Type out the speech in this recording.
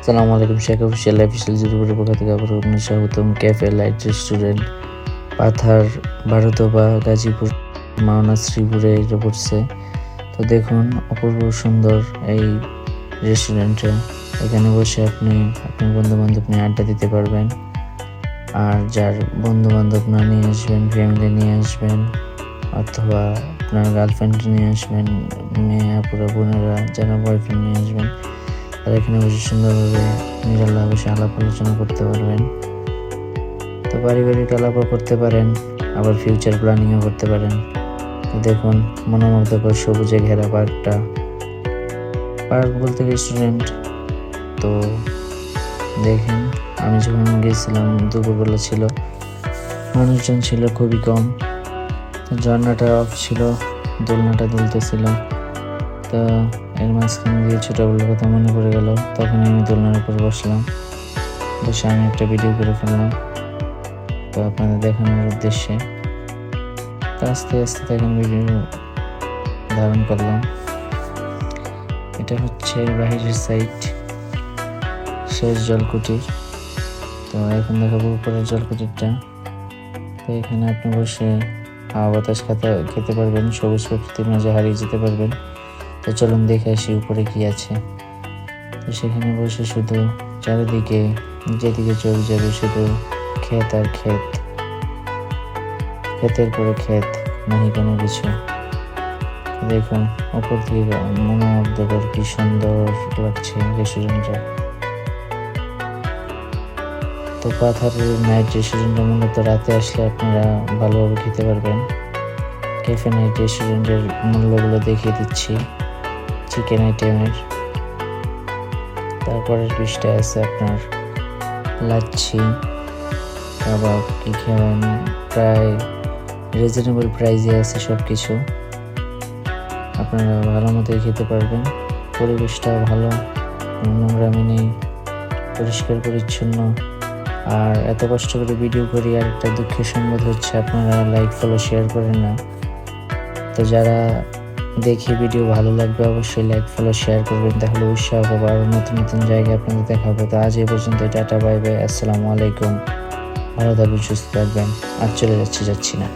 আসসালামু আলাইকুম, Sheikh official lifestyle জিরোপুরের পক্ষ থেকে আবার আপনার স্বাগতম। Cafe light restaurant Pathar Barodoba Gazipur Mawna শ্রীপুরে এটা পড়ছে। তো দেখুন অপূর্ব সুন্দর এই রেস্টুরেন্টটা। এখানে বসে আপনি আপনার বন্ধু বান্ধব নিয়ে আড্ডা দিতে পারবেন। আর যার বন্ধু বান্ধব না নিয়ে আসবেন, ফ্যামিলি নিয়ে আসবেন, অথবা আপনার গার্লফ্রেন্ড নিয়ে আসবেন, মেয়ে আপুরা বোনেরা যারা বয়ফ্রেন্ড নিয়ে আসবেন, আর এখানে বসে সুন্দরভাবে নিরালা বসে আলাপ আলোচনা করতে পারবেন। তো পারিবারিক আলাপও করতে পারেন, আবার ফিউচার প্ল্যানিংও করতে পারেন। তো দেখুন মনোমুগ্ধকর সবুজে ঘেরা পার্কটা, পার্ক বলতে রেস্টুরেন্ট। তো দেখেন আমি যখন গেছিলাম দুপুরবেলা ছিল, মানুষজন ছিল খুবই কম। ঝর্ণাটা অফ ছিল, দোলনাটা দুলতেছিল। তো এর মাঝখানে দিয়ে ছোটোবেলার কথা মনে পড়ে গেল। তখন আমি দোলনার উপর বসলাম, বসে আমি একটা ভিডিও করে ফেললাম তো আপনাদের দেখানোর উদ্দেশ্যে। তো আস্তে আস্তে দেখেন ভিডিও ধারণ করলাম। এটা হচ্ছে বাহিরের সাইড, শেষ জলকুটির। তো এখন দেখাবো উপরের জলকুটিরটা। তো এখানে আপনি বসে হাওয়া বাতাস খেতে পারবেন, সবুজ প্রকৃতির মাঝে হারিয়ে যেতে পারবেন। তো চলুন দেখে আসি উপরে কি আছে। তো সেখানে বসে শুধু চারিদিকে যেদিকে চোখ যাবে শুধু ক্ষেত আর ক্ষেত, ক্ষেতের পরে ক্ষেত, নাহি কোনো কিছু। দেখুন অপর দিকে মনোমুগ্ধকর কি সুন্দর লাগছে রেস্টুরেন্টটা। তো পাথারের নাইট রেস্টুরেন্টটা মূলত রাতে আসলে আপনারা ভালোভাবে খেতে পারবেন। ক্যাফে নাইট রেস্টুরেন্টের মূল্যগুলো দেখিয়ে দিচ্ছি। চিকেন আইটেমের তারপরের পৃষ্ঠায় আছে আপনার লাচ্ছি, কাবাব, কি খাবেন, প্রায় রিজনেবল প্রাইসে আছে সব কিছু। আপনারা ভালো মতোই খেতে পারবেন। পরিবেশটাও ভালো, নোংরামি নেই, পরিষ্কার পরিচ্ছন্ন। আর এত কষ্ট করে ভিডিও করি, আর একটা দুঃখের সংবাদ হচ্ছে আপনারা লাইক ফলো শেয়ার করেন না। তো যারা দেখে ভিডিও ভালো লাগবে অবশ্যই লাইক ফলো শেয়ার করবেন, তাহলে উৎসাহ পাবো আরও নতুন নতুন জায়গায় আপনাদের দেখাবো। তো আজ এই পর্যন্ত, টাটা বাই বাই, আসসালামু আলাইকুম। ভালো থাকবেন, সুস্থ থাকবেন। আর চলে যাচ্ছি না।